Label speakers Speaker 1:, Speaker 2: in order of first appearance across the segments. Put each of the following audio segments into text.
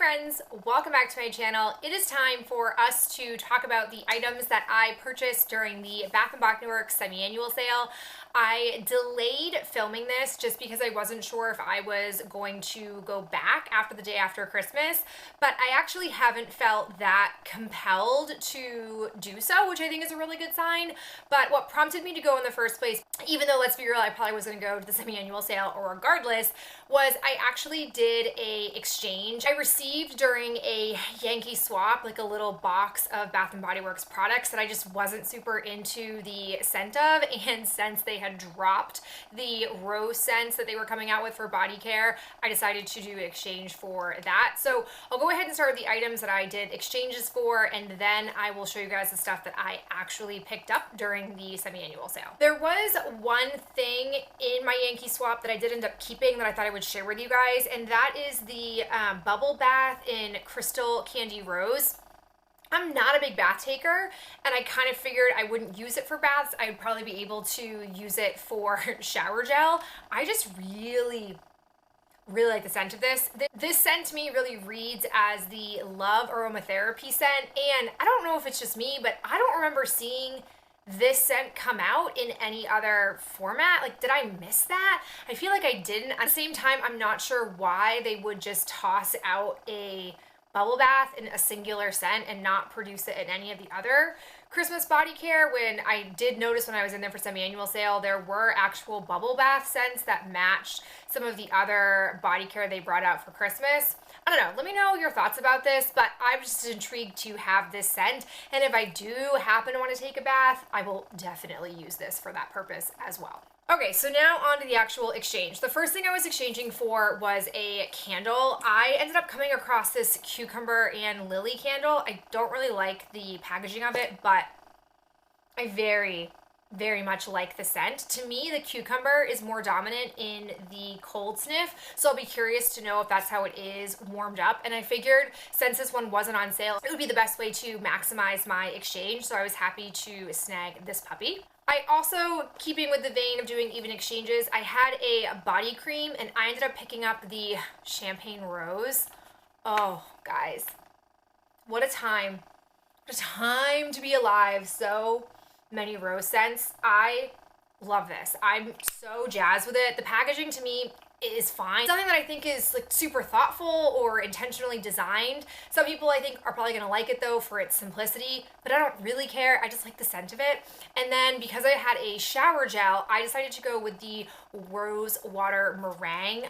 Speaker 1: friends, welcome back to my channel. It is time for us to talk about the items that I purchased during the Bath & Body Works semi-annual sale. I delayed filming this just because I wasn't sure if I was going to go back after the day after Christmas, but I actually haven't felt that compelled to do so, which I think is a really good sign. But what prompted me to go in the first place, even though, let's be real, I probably was going to go to the semi-annual sale or regardless, was I actually did a exchange. I received during a Yankee swap like a little box of Bath & Body Works products that I just wasn't super into the scent of, and since they had dropped the rose scents that they were coming out with for body care, I decided to do an exchange for that. So I'll go ahead and start with the items that I did exchanges for, and then I will show you guys the stuff that I actually picked up during the semi-annual sale. There was one thing in my Yankee swap that I did end up keeping that I thought I would share with you guys, and that is the bubble bath in Crystal Candy Rose. I'm not a big bath taker, and I kind of figured I wouldn't use it for baths. I'd probably be able to use it for shower gel. I just really like the scent of this. This scent to me really reads as the Love aromatherapy scent, and I don't know if it's just me, but I don't remember seeing this scent come out in any other format. Like, did I miss that? I feel like I didn't. At the same time, I'm not sure why they would just toss out a bubble bath in a singular scent and not produce it in any of the other Christmas body care, when I did notice when I was in there for semi-annual sale, there were actual bubble bath scents that matched some of the other body care they brought out for Christmas. I don't know, let me know your thoughts about this, but I'm just intrigued to have this scent, and if I do happen to want to take a bath, I will definitely use this for that purpose as well. Okay, so now on to the actual exchange. The first thing I was exchanging for was a candle. I ended up coming across this cucumber and lily candle. I don't really like the packaging of it, but I very much like the scent. To me, the cucumber is more dominant in the cold sniff, so I'll be curious to know if that's how it is warmed up. And I figured since this one wasn't on sale, it would be the best way to maximize my exchange, so I was happy to snag this puppy. I also, keeping with the vein of doing even exchanges, I had a body cream and I ended up picking up the Champagne Rose. Oh, guys, what a time. What a time to be alive. So many rose scents. I love this. I'm so jazzed with it. The packaging to me is fine. Something that I think is like super thoughtful or intentionally designed. Some people I think are probably gonna like it though for its simplicity, but I don't really care. I just like the scent of it. And then because I had a shower gel, I decided to go with the Rose Water Meringue.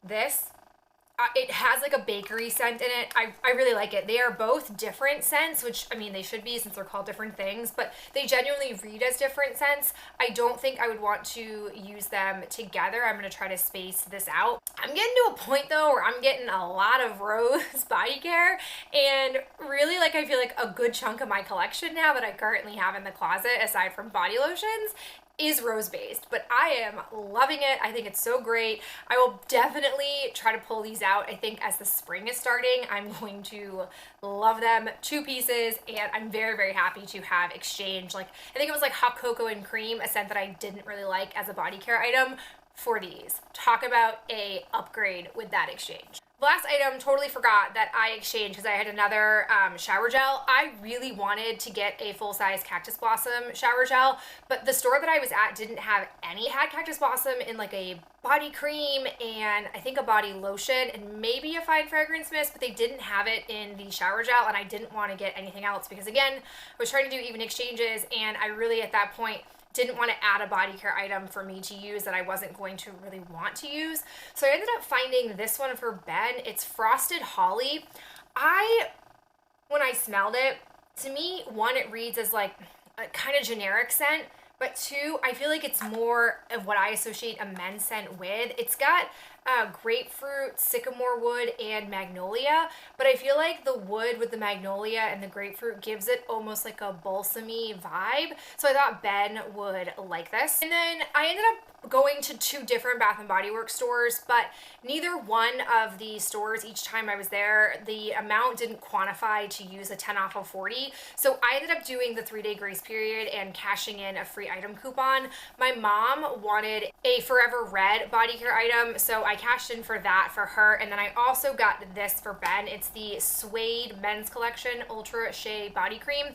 Speaker 1: This, it has like a bakery scent in it. I really like it. They are both different scents, which, I mean, they should be since they're called different things, but they genuinely read as different scents. I don't think I would want to use them together. I'm going to try to space this out. I'm getting to a point though where I'm getting a lot of rose body care, and really, like, I feel like a good chunk of my collection now that I currently have in the closet, aside from body lotions, is rose-based, but I am loving it. I think it's so great. I will definitely try to pull these out. I think as the spring is starting, I'm going to love them to pieces, and I'm very happy to have exchanged, like, I think it was like hot cocoa and cream, a scent that I didn't really like as a body care item, for these. Talk about a upgrade with that exchange. Last item, totally forgot that I exchanged because I had another shower gel. I really wanted to get a full-size Cactus Blossom shower gel, but the store that I was at didn't have any. It had Cactus Blossom in like a body cream and I think a body lotion and maybe a fine fragrance mist, but they didn't have it in the shower gel, and I didn't want to get anything else because, again, I was trying to do even exchanges, and I really at that point didn't want to add a body care item for me to use that I wasn't going to really want to use. So I ended up finding this one for Ben. It's Frosted Holly. When I smelled it, to me, one, it reads as like a kind of generic scent, but two, I feel like it's more of what I associate a men's scent with. It's got grapefruit, sycamore wood, and magnolia, but I feel like the wood with the magnolia and the grapefruit gives it almost like a balsamy vibe, so I thought Ben would like this. And then I ended up going to two different Bath & Body Works stores, but neither one of the stores, each time I was there, the amount didn't quantify to use a 10 off of 40, so I ended up doing the 3-day grace period and cashing in a free item coupon. My mom wanted a Forever Red body care item, so I cashed in for that for her. And then I also got this for Ben. It's the Suede Men's Collection Ultra Shea Body Cream.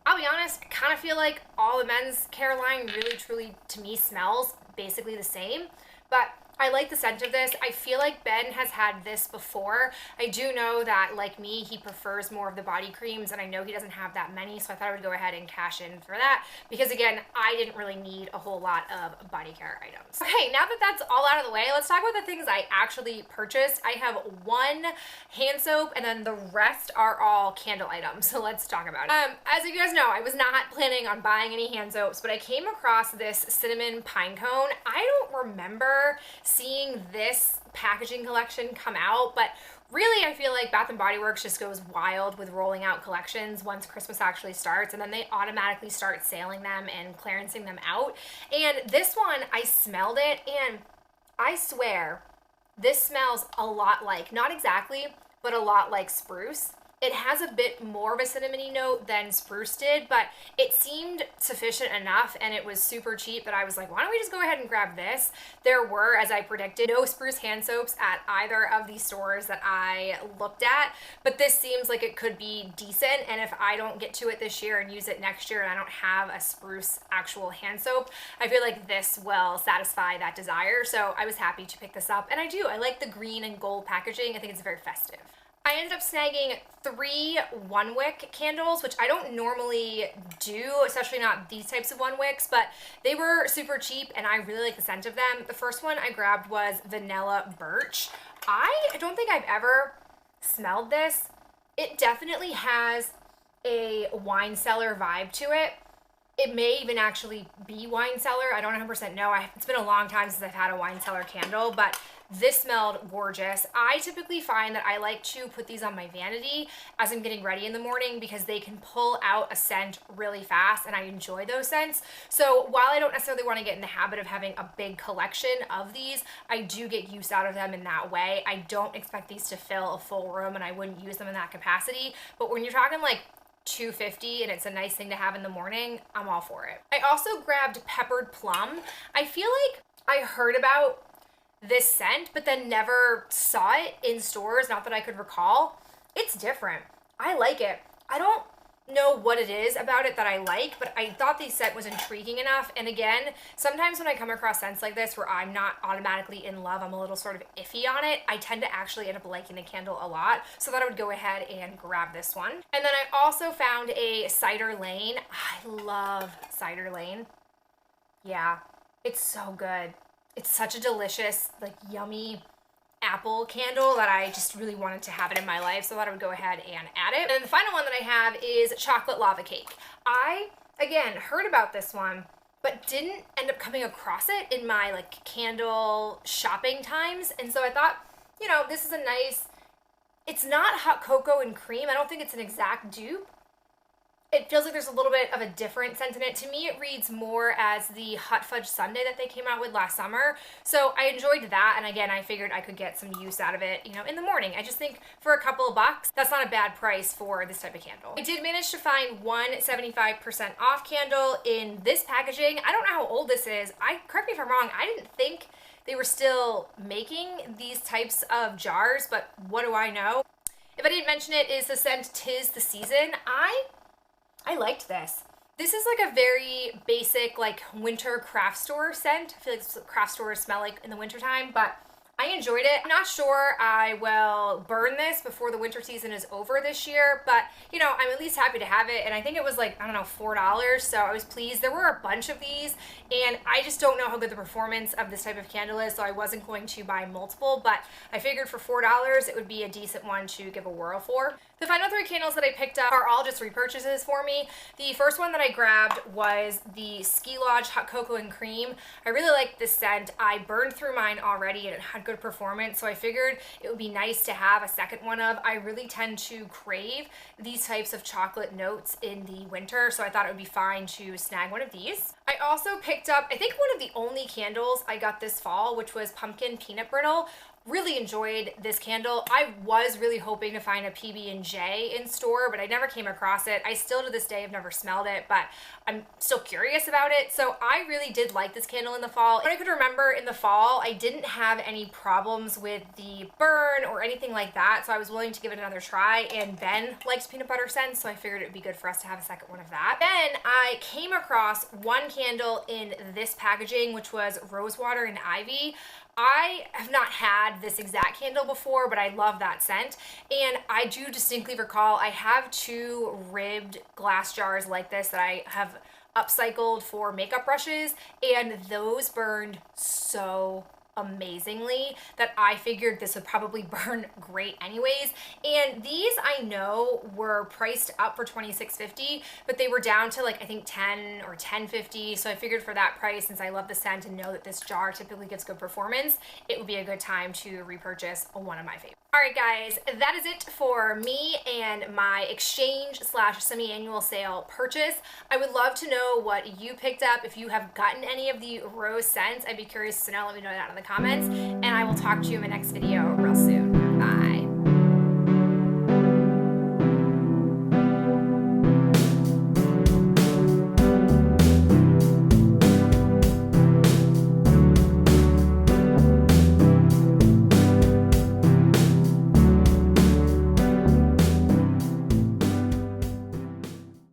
Speaker 1: I'll be honest, I kind of feel like all the men's care line really truly to me smells basically the same, but I like the scent of this. I feel like Ben has had this before. I do know that, like me, he prefers more of the body creams, and I know he doesn't have that many, so I thought I would go ahead and cash in for that because, again, I didn't really need a whole lot of body care items. Okay, now that that's all out of the way, let's talk about the things I actually purchased. I have one hand soap, and then the rest are all candle items, so let's talk about it. As you guys know, I was not planning on buying any hand soaps, but I came across this cinnamon pine cone. I don't remember seeing this packaging collection come out, but really I feel like Bath & Body Works just goes wild with rolling out collections once Christmas actually starts, and then they automatically start sailing them and clearancing them out. And this one, I smelled it, and I swear this smells a lot like, not exactly, but a lot like spruce. It has a bit more of a cinnamony note than spruce did, but it seemed sufficient enough, and it was super cheap that I was like, why don't we just go ahead and grab this? There were, as I predicted, no spruce hand soaps at either of these stores that I looked at, but this seems like it could be decent, and if I don't get to it this year and use it next year and I don't have a spruce actual hand soap, I feel like this will satisfy that desire, so I was happy to pick this up, and I do. I like the green and gold packaging. I think it's very festive. I ended up snagging 3 one-wick candles, which I don't normally do, especially not these types of one-wicks, but they were super cheap and I really like the scent of them. The first one I grabbed was Vanilla Birch. I don't think I've ever smelled this. It definitely has a wine cellar vibe to it. It may even actually be wine cellar. I don't 100% know. It's been a long time since I've had a wine cellar candle, but this smelled gorgeous. I typically find that I like to put these on my vanity as I'm getting ready in the morning because they can pull out a scent really fast and I enjoy those scents. So while I don't necessarily want to get in the habit of having a big collection of these, I do get use out of them in that way. I don't expect these to fill a full room and I wouldn't use them in that capacity. But when you're talking like $2.50 and it's a nice thing to have in the morning, I'm all for it. I also grabbed Peppered Plum. I feel like I heard about this scent but then never saw it in stores, not that I could recall. It's different. I like it. I don't know what it is about it that I like, but I thought the scent was intriguing enough. And again, sometimes when I come across scents like this where I'm not automatically in love, I'm a little sort of iffy on it, I tend to actually end up liking the candle a lot, so I thought I would go ahead and grab this one. And then I also found a Cider Lane. I love Cider Lane. Yeah, it's so good. It's such a delicious, like, yummy apple candle that I just really wanted to have it in my life, so I thought I would go ahead and add it. And the final one that I have is Chocolate Lava Cake. I, again, heard about this one, but didn't end up coming across it in my, like, candle shopping times, and so I thought, you know, this is a nice, it's not hot cocoa and cream. I don't think it's an exact dupe. It feels like there's a little bit of a different scent in it. To me, it reads more as the Hot Fudge Sundae that they came out with last summer. So I enjoyed that, and again, I figured I could get some use out of it, you know, in the morning. I just think for a couple of bucks, that's not a bad price for this type of candle. I did manage to find one 75% off candle in this packaging. I don't know how old this is. Correct me if I'm wrong, I didn't think they were still making these types of jars, but what do I know? If I didn't mention it, is the scent 'Tis the Season. I liked this. This is like a very basic, like, winter craft store scent. I feel like craft stores smell like in the wintertime, but I enjoyed it. I'm not sure I will burn this before the winter season is over this year, but, you know, I'm at least happy to have it, and I think it was like, I don't know, $4, so I was pleased. There were a bunch of these, and I just don't know how good the performance of this type of candle is, so I wasn't going to buy multiple, but I figured for $4 it would be a decent one to give a whirl for. The final 3 candles that I picked up are all just repurchases for me. The first one that I grabbed was the Ski Lodge Hot Cocoa and Cream. I really like this scent. I burned through mine already and it had good performance, so I figured it would be nice to have a second one of. I really tend to crave these types of chocolate notes in the winter, so I thought it would be fine to snag one of these. I also picked up, I think, one of the only candles I got this fall, which was Pumpkin Peanut Brittle. Really enjoyed this candle. I was really hoping to find a PB&J in store, but I never came across it. I still to this day have never smelled it, but I'm still curious about it. So I really did like this candle in the fall. What I could remember in the fall, I didn't have any problems with the burn or anything like that, so I was willing to give it another try, and Ben likes peanut butter scents, so I figured it would be good for us to have a second one of that. Then I came across one candle in this packaging, which was Rosewater and Ivy. I have not had this exact candle before, but I love that scent. And I do distinctly recall I have 2 ribbed glass jars like this that I have upcycled for makeup brushes, and those burned so amazingly that I figured this would probably burn great anyways. And these I know were priced up for $26.50, but they were down to like I think $10 or $10.50. So I figured for that price, since I love the scent and know that this jar typically gives good performance, it would be a good time to repurchase one of my favorites. All right, guys, that is it for me and my exchange / semi-annual sale purchase. I would love to know what you picked up. If you have gotten any of the rose scents, I'd be curious to know. Let me know that in the comments, and I will talk to you in my next video real